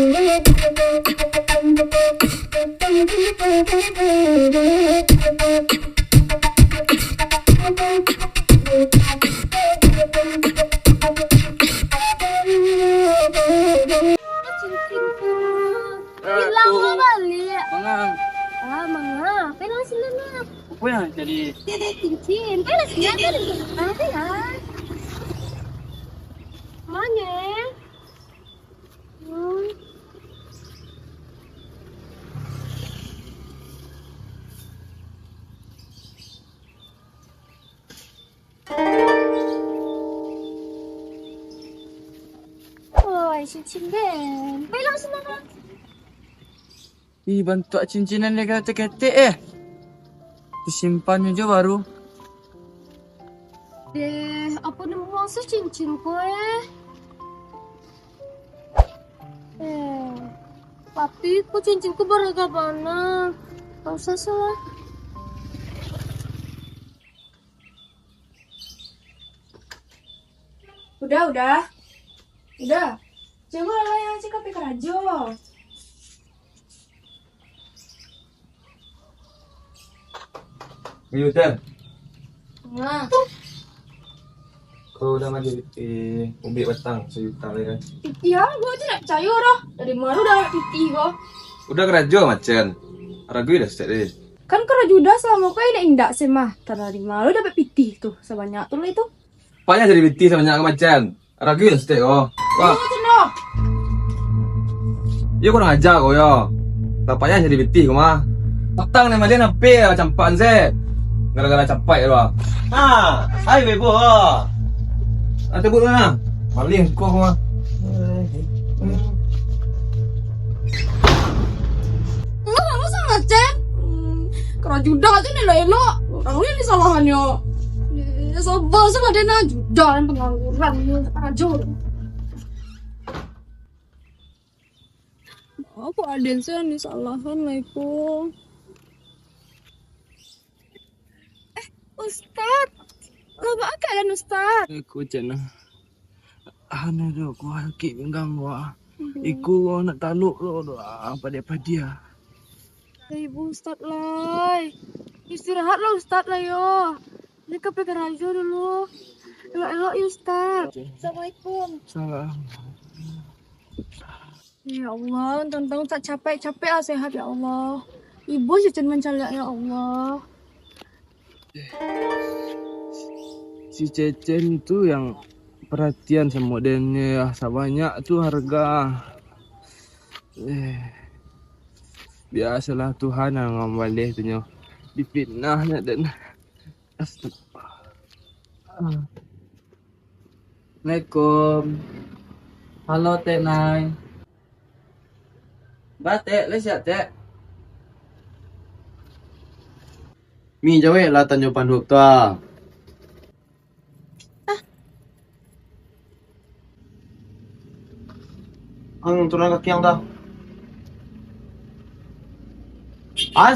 Hilang lo balik. Mangang. Ah, manga. Pelang sila na. Apa yang jadi? Cincin. Pelang sila na. Ada ya. Mana? Hmm. Oh, cincin Ben. Pelang sila na. Ih, bantu cincinan dia kata-kata Disimpan aja baru. Deh, apa nama masa cincin ko tapi kok cincin ko berharga mana? Gak usah salah. Udah. Coba lah yang cek kopi kerajo. Yudan, Nah, kau udah mandi ubi batang sejuta lah kan? Piti ya, gue aja gak percaya dah. Dari mana udah piti kok? Udah kerajo macam, ragu dah setiap deh. Kan kerajo udah selama kau ada indak sih mah. Dari mana lu dapet piti tuh sebanyak tuh lah itu? Apanya jadi biti sama nyak macam, ragu dah setiap kau. Wah, Itu noh. iya kau ngajak kau yo. Apanya jadi biti kau mah? Batang nih malian apa campaan sih? Gara-gara capai ya bang. Hai bebo. Nanti buat mana? Maling kau mah. Enggak masa ngecek. Kerajo udah aja nih lah elok. Orang lu yang disalahannya. Ya sabar sama dia nah juda yang pengangguran kerajo. Apa aden sih yang disalahan lah itu? Ustad, lama keadaan Ustad. Aku cina. Ane do ko haki nggang wa. Iku nak taluk lo apa dia. Ibu Ustad lah. Istirahat lah Ustad lah yo. Ini ke Rajo dulu. Elok-elok ya Ustad. Assalamualaikum. Salah. Ya Allah, tentang tak capek-capek lah sehat ya Allah. Ibu jajan mencalak ya Allah. Si Cecen itu yang perhatian sama dennya sebanyak tuh harga. Biasalah Tuhan yang ngombalih tu nyo. Dipitnahnya dan Assalamualaikum. Halo Teh Nai. Batek, lesiat Teh. Mi jawe lah tanyo panduk tua. Ang turun kaki yang dah.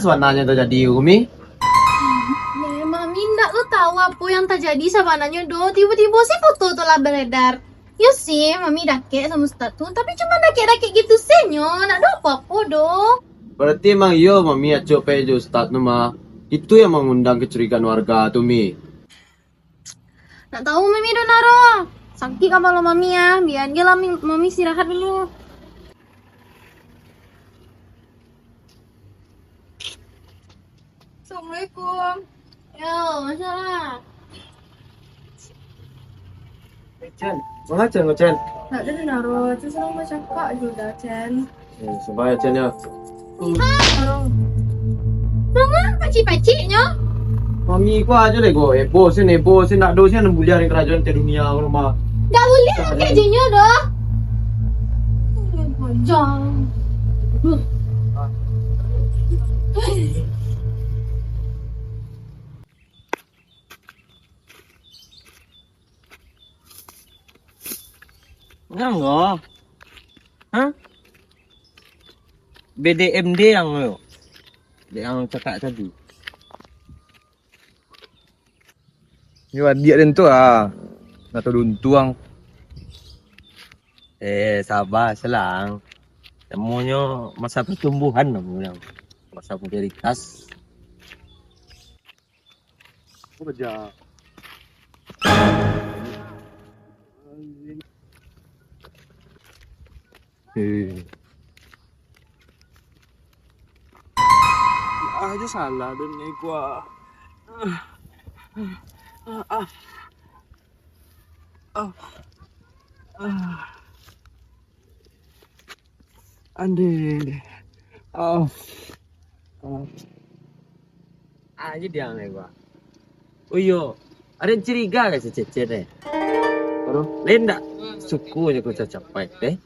Sebenarnya terjadi Umi. Mami ndak lo tahu apa yang terjadi sebenarnya do. Tiba-tiba sih foto tuh lah beredar. Ya sih, Mami dakek sama Ustaz tuh, tapi cuma dakek-dakek gitu senyo, nak ada apa-apa do. Berarti emang yo mami acok pejo Ustaz nama. Itu yang mengundang kecurigaan warga tuh Mi. Nak tahu Mami do naro. Sakit apa lo Mami ya, biar dia lah Mami istirahat dulu. Assalamualaikum. Yo, masalah. Cen, mana Cen Cen? Tak ada naro, itu selalu cakap juga Cen. Sebaya Cen ya. Mama pacik-paciknya. Mami ku aja deh go, bosin nak dosin nak bulian di kerajaan di dunia rumah. Gak boleh kerjanya dah. Panjang. Nganggo. Hah? BDMD yang lo. Yang cakap tadi. Yo dia den tu ah. Nak tahu duntuang. Sabar selang. Namanya masa pertumbuhan namanya. Masa pubertas. Kerja. Aja salah dan ni gua. Ande. Aja dia nih gua. Uyo, ada curiga gak sih cecet deh? Baru, lain tak? Suku je kau capai deh.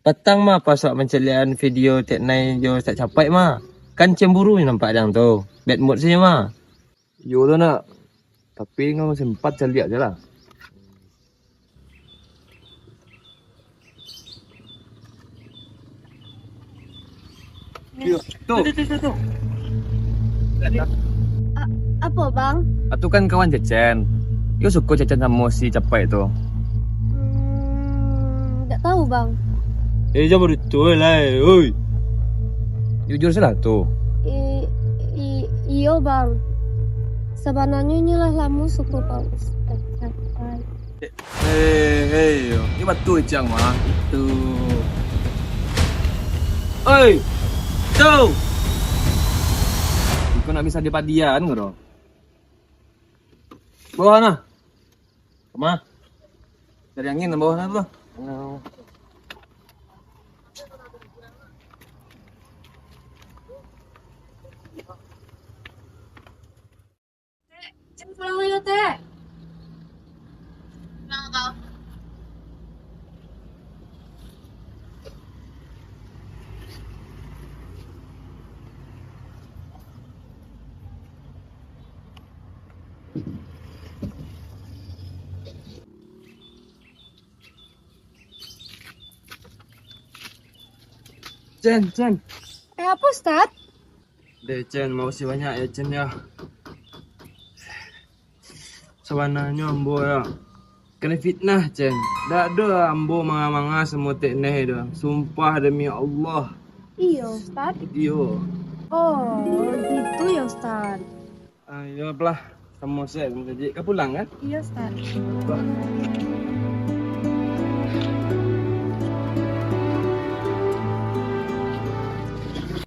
Petang mah pas mencelian video tek nai jo tak capai mah. Kan cemburu je nampak dang tu. Bad mood saja mah. Yo tu nak. Tapi ngau sempat cari aja lah. Tuh. Apa bang? Itu kan kawan Cecen. Yo suka Cecen sama si capai tu. Tidak tahu bang. Jangan betul lah, oi. Jujur salah tu. Iyo bang. Sebenarnya inilah lamu suku Pak Ustaz. Hei, ni betul Cang mah. Tu. Oi. Tu. Kau nak bisa dipadian ke tu? Bawah nah. Kemana? Dari angin ke bawah tu. Cek pulang ya teh. Kenapa kau? Cen. Apa Ustaz? Deh Cen, makasih banyak ya Cen ya. Sebenarnya ambo ya. Kena fitnah Cen. Tak ada ambo manga-manga semua tekneh tu. Sumpah demi Allah. Iya Ustaz. Yo. Oh gitu ya Ustaz. Ayo belah. Kamu set jadi kau pulang kan? Iya Ustaz.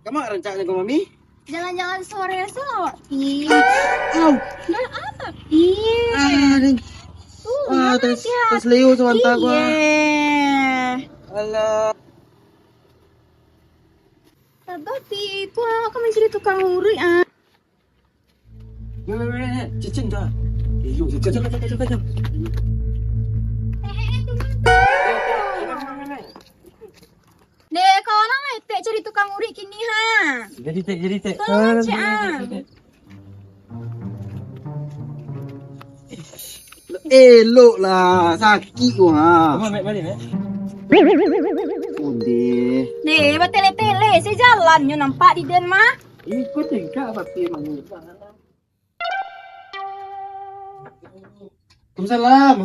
Kamu rencana ke mami? Jalan-jalan sore selawat. Au. Dan apa? Iya. Terus liu sebentar gua. Iya. Alah. Tapi itu aku mencari tukang urut ah. Cicin dah. Yo, jom. Dek, kau orang etek cari tukang urut kini ha. Jadi tek. Tolong cik ah. Elok lah, sakit gua ha. Kamu balik eh? Undi. Dek, bertele-tele saya jalannya nampak di den mah. Ikut tingkah tapi emang. Masalah.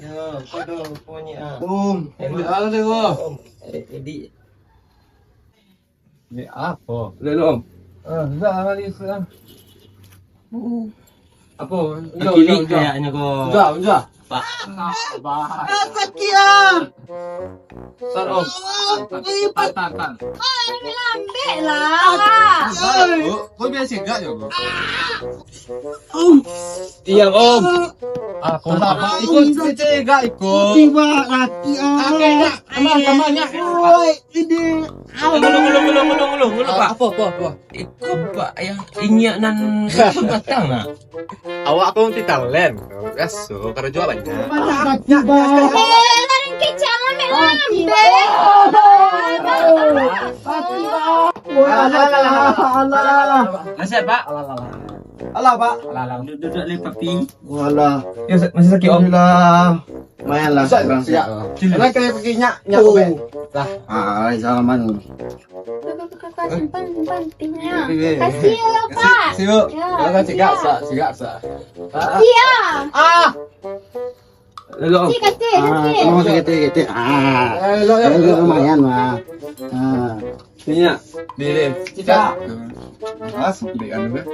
Ya, kau punya. Ada deh gua. Jadi. Ni apa? Lelom. Dah kali sekarang. Apa? Kiri kayaknya kau. Enggak. Pak. Sakit ah. Tar om. Tar. Lambe lah. Kau biasa enggak ya kau? Diam om. Kau tak ikut enggak ikut. Tiba laki ah. Kamarnya. Oi, ini. Ngulung Pak. Apa? Ikut Pak yang inyak nan batang ah. Awak kau ti talent. Biasa karena jual banyak. Lan kecam ame lambe. Nasihat Pak. Alah pak. Duduk lepak pi. Walah. Ya masih sakit om. Alhamdulillah. Lumayan lah sekarang. Enak kayak pergi nyak ben. Lah. Salaman. Kakak simpan tingnya. Kasih ya Pak. Siap. Ya, Kalau cigak sa. Iya. Lo. Kasih. Kamu gitu. Lumayan mah. Sini ya. Di. Tidak. Mas, beli anu deh.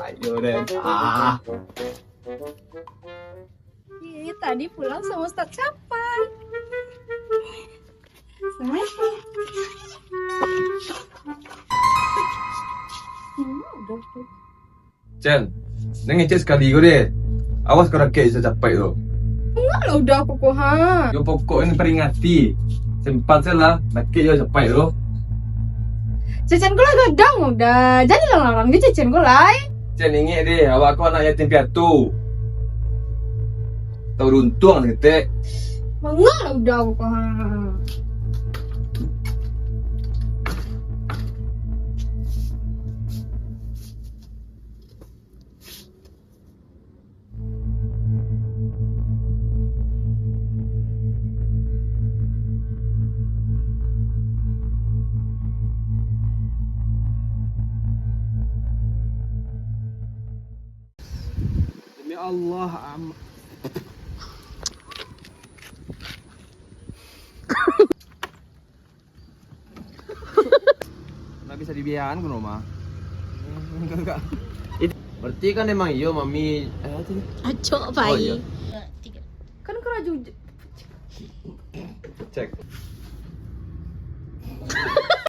Ayo deh. Tadi pulang sama Ustadz Capai. Cen, neng ngecek sekali gue deh. Awas kau rakit bisa capai tu. Enggak lah udah aku kohan. Yo pokok ini peringati. Sempat lah, rakit yo capai tu. Cecen gue lah gadang udah. Jadi larang dia cecen gue lah. Cen ingat deh, awak kau anak yatim piatu. Tahu runtung ngetek. Enggak lah udah aku kohan. Demi Allah, Nggak bisa dibiarkan kan rumah. Enggak. Berarti kan emang iya mami Acok Oh, bayi. iya. Kan keraju Cek.